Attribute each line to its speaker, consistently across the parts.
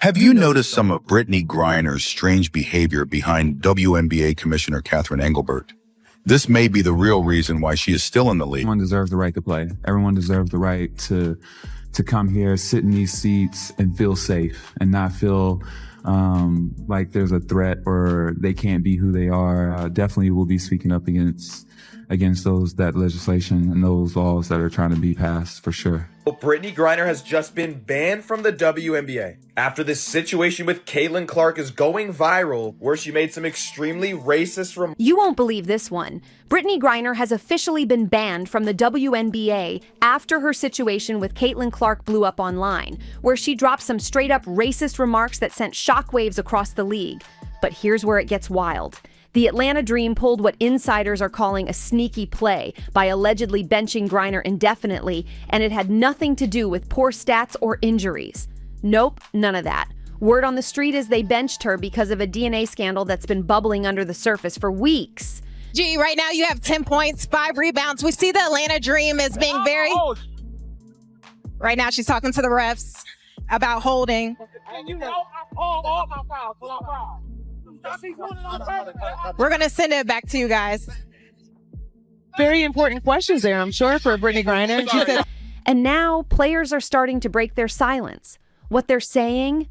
Speaker 1: Have you noticed some of Brittany Griner's strange behavior behind WNBA Commissioner Catherine Engelbert? This may be the real reason why she is still in the league.
Speaker 2: Everyone deserves the right to play. Everyone deserves the right to come here, sit in these seats and feel safe and not feel like there's a threat or they can't be who they are. Definitely will be speaking up against that legislation and those laws that are trying to be passed, for sure.
Speaker 3: Well, Britteny Griner has just been banned from the WNBA after this situation with Caitlin Clark is going viral, where she made some extremely racist remarks.
Speaker 4: You won't believe this one. Britteny Griner has officially been banned from the WNBA after her situation with Caitlin Clark blew up online, where she dropped some straight-up racist remarks that sent shockwaves across the league. But here's where it gets wild. The Atlanta Dream pulled what insiders are calling a sneaky play by allegedly benching Griner indefinitely, and it had nothing to do with poor stats or injuries. Nope, none of that. Word on the street is they benched her because of a DNA scandal that's been bubbling under the surface for weeks.
Speaker 5: G, right now you have 10 points, 5 rebounds. We see the Atlanta Dream as being very... Right now she's talking to the refs about holding. We're going to send it back to you guys.
Speaker 6: Very important questions there, I'm sure, for Brittany Griner.
Speaker 4: And now players are starting to break their silence. What they're saying?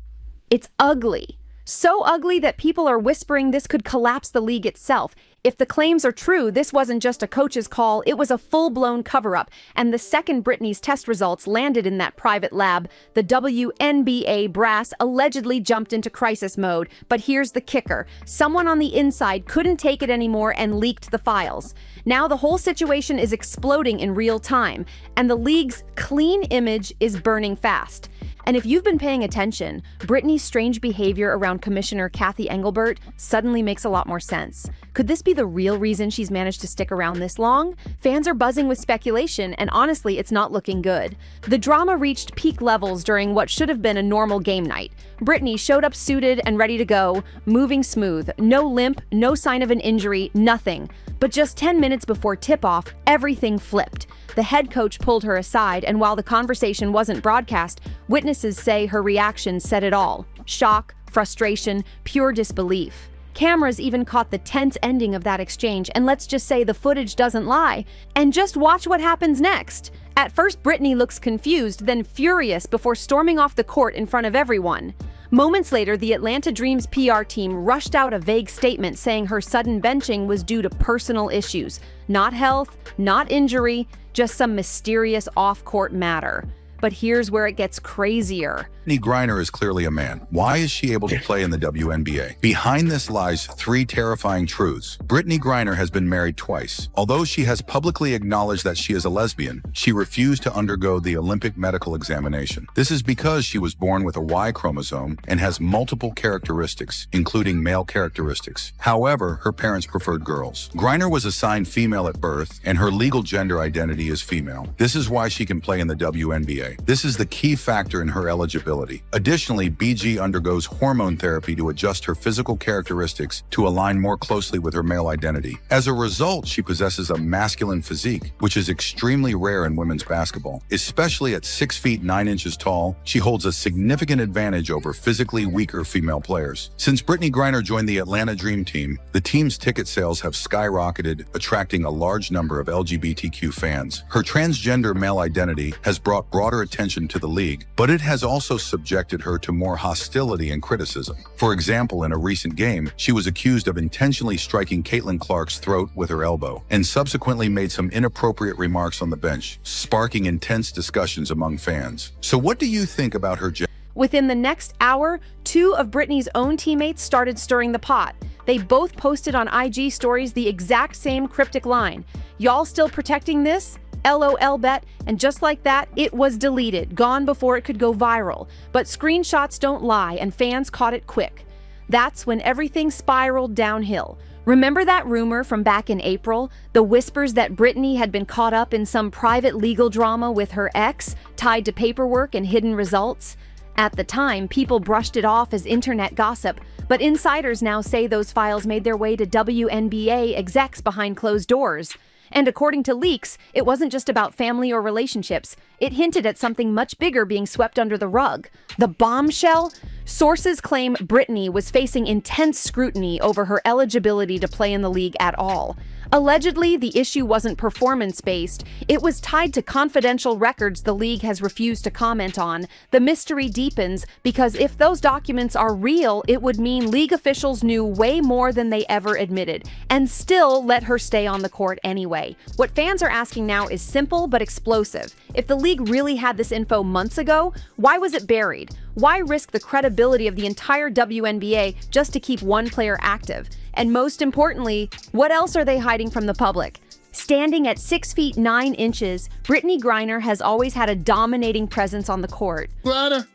Speaker 4: It's ugly. So ugly that people are whispering this could collapse the league itself. If the claims are true, this wasn't just a coach's call, it was a full-blown cover-up. And the second Brittany's test results landed in that private lab, the WNBA brass allegedly jumped into crisis mode. But here's the kicker. Someone on the inside couldn't take it anymore and leaked the files. Now the whole situation is exploding in real time, and the league's clean image is burning fast. And if you've been paying attention, Brittany's strange behavior around Commissioner Cathy Engelbert suddenly makes a lot more sense. Could this be the real reason she's managed to stick around this long? Fans are buzzing with speculation, and honestly, it's not looking good. The drama reached peak levels during what should have been a normal game night. Brittany showed up suited and ready to go, moving smooth, no limp, no sign of an injury, nothing. But just 10 minutes before tip-off, everything flipped. The head coach pulled her aside, and while the conversation wasn't broadcast, witnesses say her reaction said it all. Shock, frustration, pure disbelief. Cameras even caught the tense ending of that exchange, and let's just say the footage doesn't lie. And just watch what happens next. At first, Brittany looks confused, then furious before storming off the court in front of everyone. Moments later, the Atlanta Dream's PR team rushed out a vague statement saying her sudden benching was due to personal issues. Not health, not injury, just some mysterious off-court matter. But here's where it gets crazier.
Speaker 1: Brittany Griner is clearly a man. Why is she able to play in the WNBA? Behind this lies 3 terrifying truths. Brittany Griner has been married twice. Although she has publicly acknowledged that she is a lesbian, she refused to undergo the Olympic medical examination. This is because she was born with a Y chromosome and has multiple characteristics, including male characteristics. However, her parents preferred girls. Griner was assigned female at birth, and her legal gender identity is female. This is why she can play in the WNBA. This is the key factor in her eligibility. Additionally, BG undergoes hormone therapy to adjust her physical characteristics to align more closely with her male identity. As a result, she possesses a masculine physique, which is extremely rare in women's basketball. Especially at 6 feet 9 inches tall, she holds a significant advantage over physically weaker female players. Since Brittany Griner joined the Atlanta Dream team, the team's ticket sales have skyrocketed, attracting a large number of LGBTQ fans. Her transgender male identity has brought broader attention to the league, but it has also subjected her to more hostility and criticism. For example, in a recent game, she was accused of intentionally striking Caitlin Clark's throat with her elbow, and subsequently made some inappropriate remarks on the bench, sparking intense discussions among fans. So what do you think about her gender?
Speaker 4: Within the next hour, 2 of Brittany's own teammates started stirring the pot. They both posted on IG stories the exact same cryptic line. "Y'all still protecting this? LOL bet," and just like that, it was deleted, gone before it could go viral. But screenshots don't lie, and fans caught it quick. That's when everything spiraled downhill. Remember that rumor from back in April? The whispers that Brittany had been caught up in some private legal drama with her ex, tied to paperwork and hidden results? At the time, people brushed it off as internet gossip, but insiders now say those files made their way to WNBA execs behind closed doors. And according to leaks, it wasn't just about family or relationships. It hinted at something much bigger being swept under the rug. The bombshell? Sources claim Brittany was facing intense scrutiny over her eligibility to play in the league at all. Allegedly, the issue wasn't performance-based. It was tied to confidential records the league has refused to comment on. The mystery deepens because if those documents are real, it would mean league officials knew way more than they ever admitted, and still let her stay on the court anyway. What fans are asking now is simple but explosive. If the league really had this info months ago, why was it buried? Why risk the credibility of the entire WNBA just to keep one player active? And most importantly, what else are they hiding from the public? Standing at 6 feet 9 inches, Britteny Griner has always had a dominating presence on the court.
Speaker 7: Griner,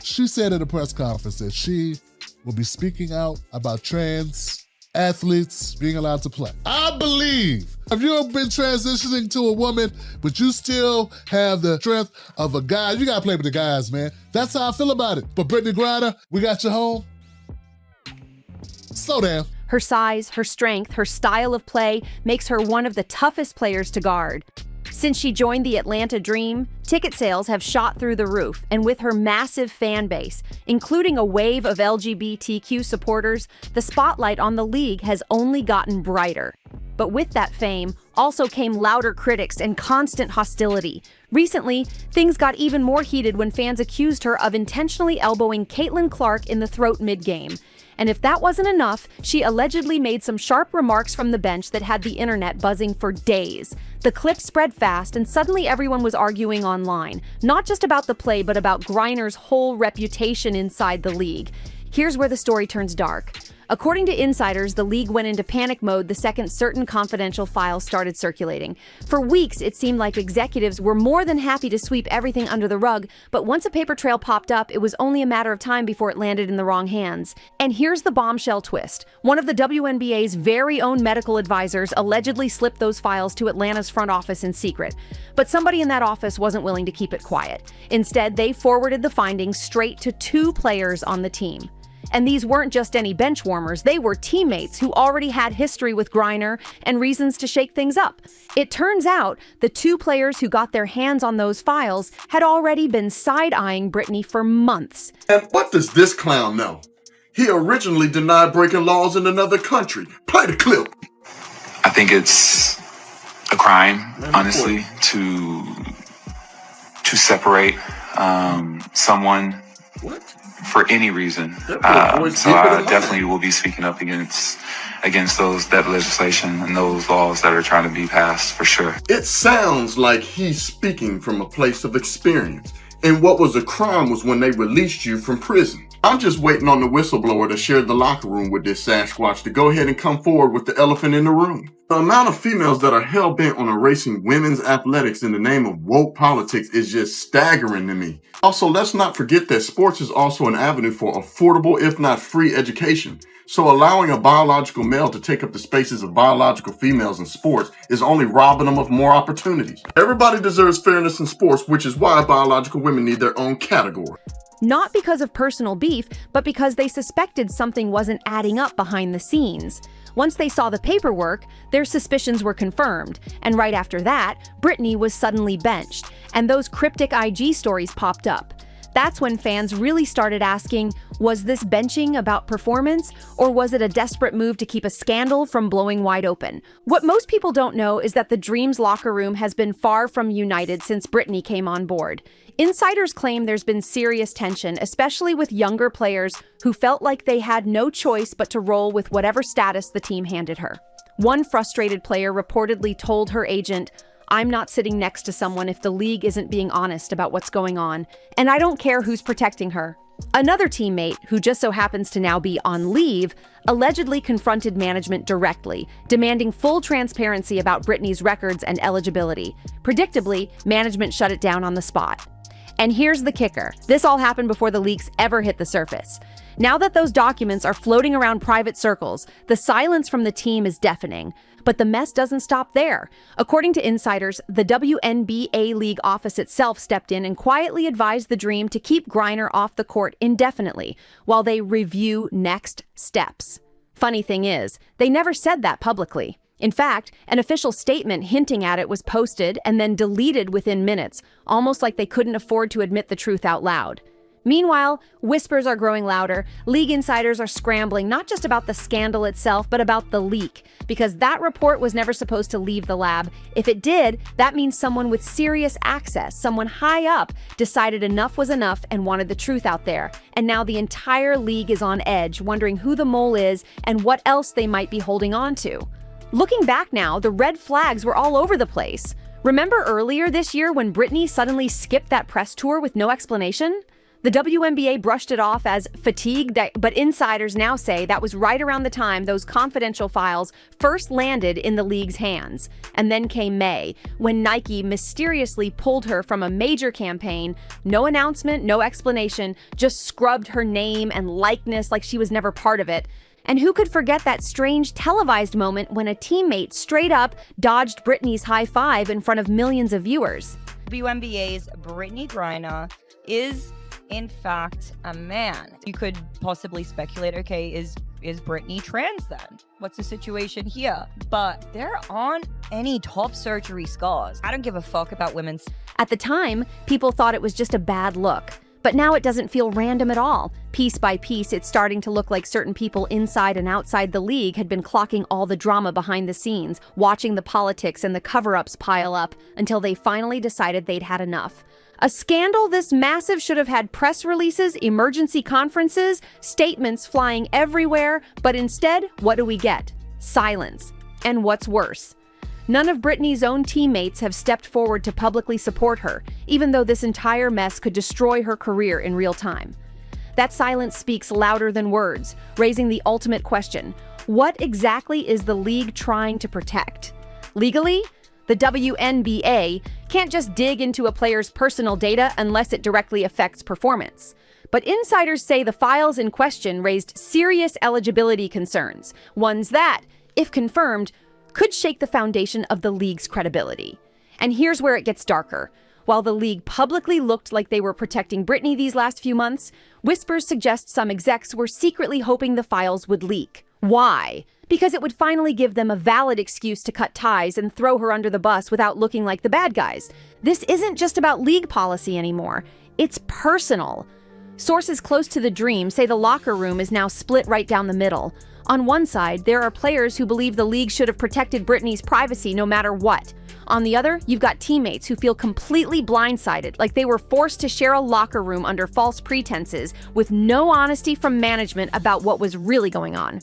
Speaker 7: she said at a press conference that she will be speaking out about trans athletes being allowed to play. I believe if you've been transitioning to a woman, but you still have the strength of a guy, you gotta play with the guys, man. That's how I feel about it. But Britteny Griner, we got you home. Slow down.
Speaker 4: Her size, her strength, her style of play makes her one of the toughest players to guard. Since she joined the Atlanta Dream, ticket sales have shot through the roof, and with her massive fan base, including a wave of LGBTQ supporters, the spotlight on the league has only gotten brighter. But with that fame also came louder critics and constant hostility. Recently, things got even more heated when fans accused her of intentionally elbowing Caitlin Clark in the throat mid-game. And if that wasn't enough, she allegedly made some sharp remarks from the bench that had the internet buzzing for days. The clip spread fast, and suddenly everyone was arguing online, not just about the play, but about Griner's whole reputation inside the league. Here's where the story turns dark. According to insiders, the league went into panic mode the second certain confidential files started circulating. For weeks, it seemed like executives were more than happy to sweep everything under the rug, but once a paper trail popped up, it was only a matter of time before it landed in the wrong hands. And here's the bombshell twist. One of the WNBA's very own medical advisors allegedly slipped those files to Atlanta's front office in secret. But somebody in that office wasn't willing to keep it quiet. Instead, they forwarded the findings straight to 2 players on the team. And these weren't just any bench warmers, they were teammates who already had history with Griner and reasons to shake things up. It turns out the 2 players who got their hands on those files had already been side-eyeing Brittany for months.
Speaker 8: And what does this clown know? He originally denied breaking laws in another country. Play the clip.
Speaker 2: I think it's a crime, honestly, to separate someone for any reason. So I definitely will be speaking up against that legislation and those laws that are trying to be passed, for sure.
Speaker 8: It sounds like he's speaking from a place of experience. And what was a crime was when they released you from prison. I'm just waiting on the whistleblower that shared the locker room with this Sasquatch to go ahead and come forward with the elephant in the room. The amount of females that are hell-bent on erasing women's athletics in the name of woke politics is just staggering to me. Also, let's not forget that sports is also an avenue for affordable, if not free, education. So allowing a biological male to take up the spaces of biological females in sports is only robbing them of more opportunities. Everybody deserves fairness in sports, which is why biological women need their own category.
Speaker 4: Not because of personal beef, but because they suspected something wasn't adding up behind the scenes. Once they saw the paperwork, their suspicions were confirmed, and right after that, Brittany was suddenly benched, and those cryptic IG stories popped up. That's when fans really started asking, was this benching about performance, or was it a desperate move to keep a scandal from blowing wide open? What most people don't know is that the Dream's locker room has been far from united since Brittany came on board. Insiders claim there's been serious tension, especially with younger players who felt like they had no choice but to roll with whatever status the team handed her. One frustrated player reportedly told her agent, "I'm not sitting next to someone if the league isn't being honest about what's going on, and I don't care who's protecting her." Another teammate, who just so happens to now be on leave, allegedly confronted management directly, demanding full transparency about Brittany's records and eligibility. Predictably, management shut it down on the spot. And here's the kicker. This all happened before the leaks ever hit the surface. Now that those documents are floating around private circles, the silence from the team is deafening. But the mess doesn't stop there. According to insiders, the WNBA league office itself stepped in and quietly advised the Dream to keep Griner off the court indefinitely while they review next steps. Funny thing is, they never said that publicly. In fact, an official statement hinting at it was posted and then deleted within minutes, almost like they couldn't afford to admit the truth out loud. Meanwhile, whispers are growing louder. League insiders are scrambling not just about the scandal itself, but about the leak, because that report was never supposed to leave the lab. If it did, that means someone with serious access, someone high up, decided enough was enough and wanted the truth out there. And now the entire league is on edge, wondering who the mole is and what else they might be holding on to. Looking back now, the red flags were all over the place. Remember earlier this year when Brittany suddenly skipped that press tour with no explanation? The WNBA brushed it off as fatigue, but insiders now say that was right around the time those confidential files first landed in the league's hands. And then came May, when Nike mysteriously pulled her from a major campaign. No announcement, no explanation, just scrubbed her name and likeness like she was never part of it. And who could forget that strange televised moment when a teammate straight up dodged Brittany's high five in front of millions of viewers?
Speaker 9: WNBA's Britteny Griner is in fact a man. You could possibly speculate, okay, is Brittany trans then? What's the situation here? But there aren't any top surgery scars. I don't give a fuck about women's.
Speaker 4: At the time, people thought it was just a bad look. But now it doesn't feel random at all. Piece by piece, it's starting to look like certain people inside and outside the league had been clocking all the drama behind the scenes, watching the politics and the cover-ups pile up until they finally decided they'd had enough. A scandal this massive should have had press releases, emergency conferences, statements flying everywhere, but instead, what do we get? Silence. And what's worse? None of Brittany's own teammates have stepped forward to publicly support her, even though this entire mess could destroy her career in real time. That silence speaks louder than words, raising the ultimate question: what exactly is the league trying to protect? Legally, the WNBA can't just dig into a player's personal data unless it directly affects performance. But insiders say the files in question raised serious eligibility concerns, ones that, if confirmed, could shake the foundation of the league's credibility. And here's where it gets darker. While the league publicly looked like they were protecting Brittany these last few months, whispers suggest some execs were secretly hoping the files would leak. Why? Because it would finally give them a valid excuse to cut ties and throw her under the bus without looking like the bad guys. This isn't just about league policy anymore. It's personal. Sources close to the Dream say the locker room is now split right down the middle. On one side, there are players who believe the league should have protected Brittany's privacy no matter what. On the other, you've got teammates who feel completely blindsided, like they were forced to share a locker room under false pretenses, with no honesty from management about what was really going on.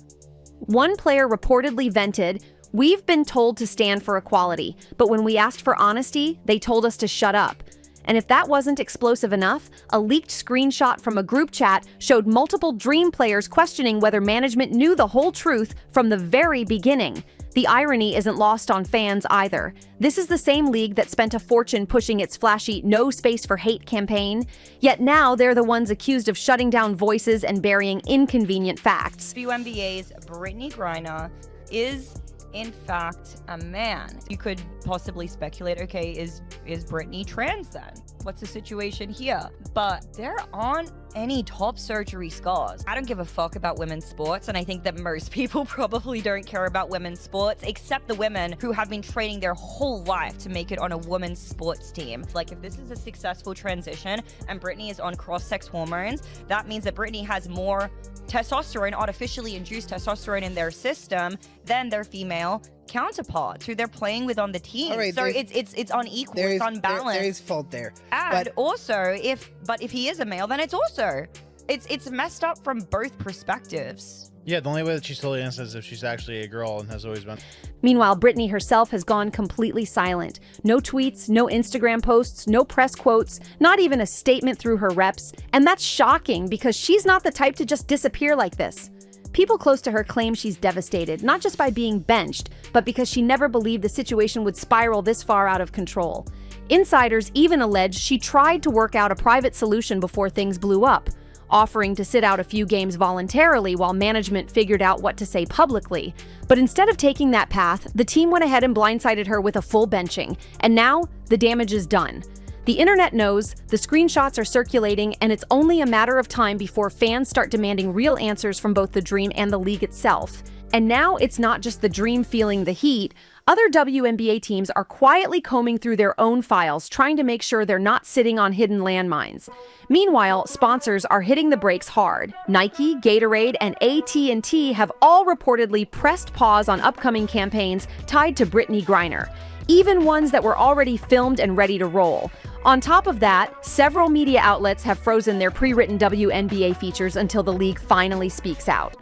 Speaker 4: One player reportedly vented, "We've been told to stand for equality, but when we asked for honesty, they told us to shut up." And if that wasn't explosive enough, a leaked screenshot from a group chat showed multiple Dream players questioning whether management knew the whole truth from the very beginning. The irony isn't lost on fans either. This is the same league that spent a fortune pushing its flashy "No Space for Hate" campaign, yet now they're the ones accused of shutting down voices and burying inconvenient facts.
Speaker 9: WNBA's Britteny Griner is in fact a man. You could possibly speculate, okay, is Brittany trans then? What's the situation here? But there aren't any top surgery scars. I don't give a fuck about women's sports, and I think that most people probably don't care about women's sports, except the women who have been training their whole life to make it on a women's sports team. Like, if this is a successful transition and Brittany is on cross-sex hormones, that means that Brittany has more testosterone, artificially induced testosterone in their system than their female counterparts who they're playing with on the team.
Speaker 10: Right,
Speaker 9: so it's unequal, it's unbalanced.
Speaker 10: There is fault there.
Speaker 9: And also, if he is a male, then it's messed up from both perspectives.
Speaker 11: Yeah, the only way that she's totally innocent is if she's actually a girl and has always been.
Speaker 4: Meanwhile, Brittany herself has gone completely silent. No tweets, no Instagram posts, no press quotes, not even a statement through her reps. And that's shocking because she's not the type to just disappear like this. People close to her claim she's devastated, not just by being benched, but because she never believed the situation would spiral this far out of control. Insiders even allege she tried to work out a private solution before things blew up, offering to sit out a few games voluntarily while management figured out what to say publicly. But instead of taking that path, the team went ahead and blindsided her with a full benching, and now the damage is done. The internet knows, the screenshots are circulating, and it's only a matter of time before fans start demanding real answers from both the Dream and the league itself. And now it's not just the Dream feeling the heat. Other WNBA teams are quietly combing through their own files, trying to make sure they're not sitting on hidden landmines. Meanwhile, sponsors are hitting the brakes hard. Nike, Gatorade, and AT&T have all reportedly pressed pause on upcoming campaigns tied to Britteny Griner, even ones that were already filmed and ready to roll. On top of that, several media outlets have frozen their pre-written WNBA features until the league finally speaks out.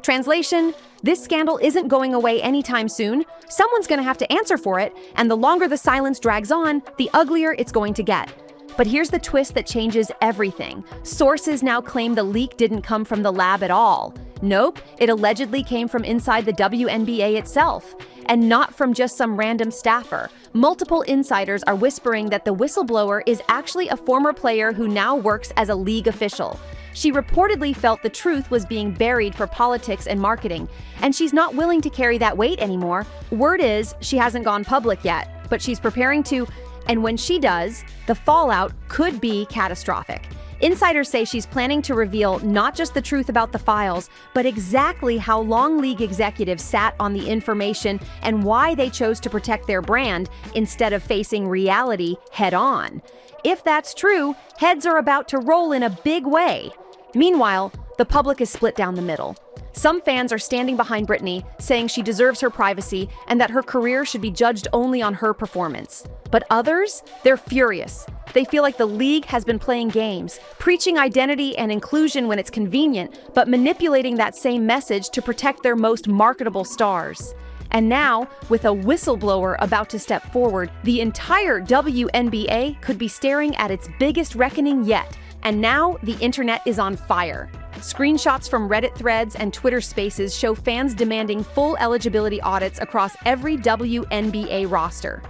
Speaker 4: Translation: this scandal isn't going away anytime soon. Someone's going to have to answer for it, and the longer the silence drags on, the uglier it's going to get. But here's the twist that changes everything. Sources now claim the leak didn't come from the lab at all. Nope, it allegedly came from inside the WNBA itself. And not from just some random staffer. Multiple insiders are whispering that the whistleblower is actually a former player who now works as a league official. She reportedly felt the truth was being buried for politics and marketing, and she's not willing to carry that weight anymore. Word is, she hasn't gone public yet, but she's preparing to, and when she does, the fallout could be catastrophic. Insiders say she's planning to reveal not just the truth about the files, but exactly how long league executives sat on the information and why they chose to protect their brand instead of facing reality head-on. If that's true, heads are about to roll in a big way. Meanwhile, the public is split down the middle. Some fans are standing behind Britteny, saying she deserves her privacy and that her career should be judged only on her performance. But others, they're furious. They feel like the league has been playing games, preaching identity and inclusion when it's convenient, but manipulating that same message to protect their most marketable stars. And now, with a whistleblower about to step forward, the entire WNBA could be staring at its biggest reckoning yet. And now, the internet is on fire. Screenshots from Reddit threads and Twitter spaces show fans demanding full eligibility audits across every WNBA roster.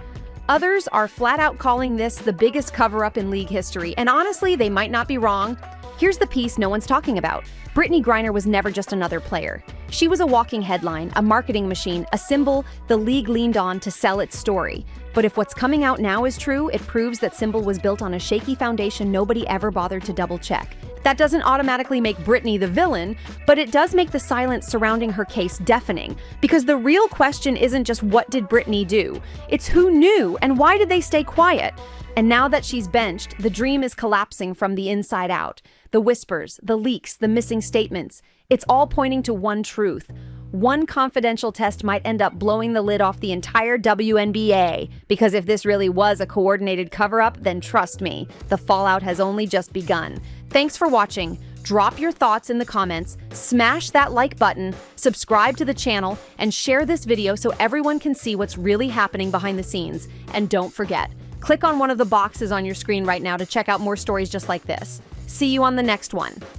Speaker 4: Others are flat out calling this the biggest cover-up in league history, and honestly, they might not be wrong. Here's the piece no one's talking about. Britteny Griner was never just another player. She was a walking headline, a marketing machine, a symbol the league leaned on to sell its story. But if what's coming out now is true, it proves that symbol was built on a shaky foundation nobody ever bothered to double-check. That doesn't automatically make Britteny the villain, but it does make the silence surrounding her case deafening. Because the real question isn't just what did Britteny do, it's who knew and why did they stay quiet? And now that she's benched, the dream is collapsing from the inside out. The whispers, the leaks, the missing statements, it's all pointing to one truth. One confidential test might end up blowing the lid off the entire WNBA, because if this really was a coordinated cover-up, then trust me, the fallout has only just begun. Thanks for watching. Drop your thoughts in the comments, smash that like button, subscribe to the channel, and share this video so everyone can see what's really happening behind the scenes. And don't forget, click on one of the boxes on your screen right now to check out more stories just like this. See you on the next one.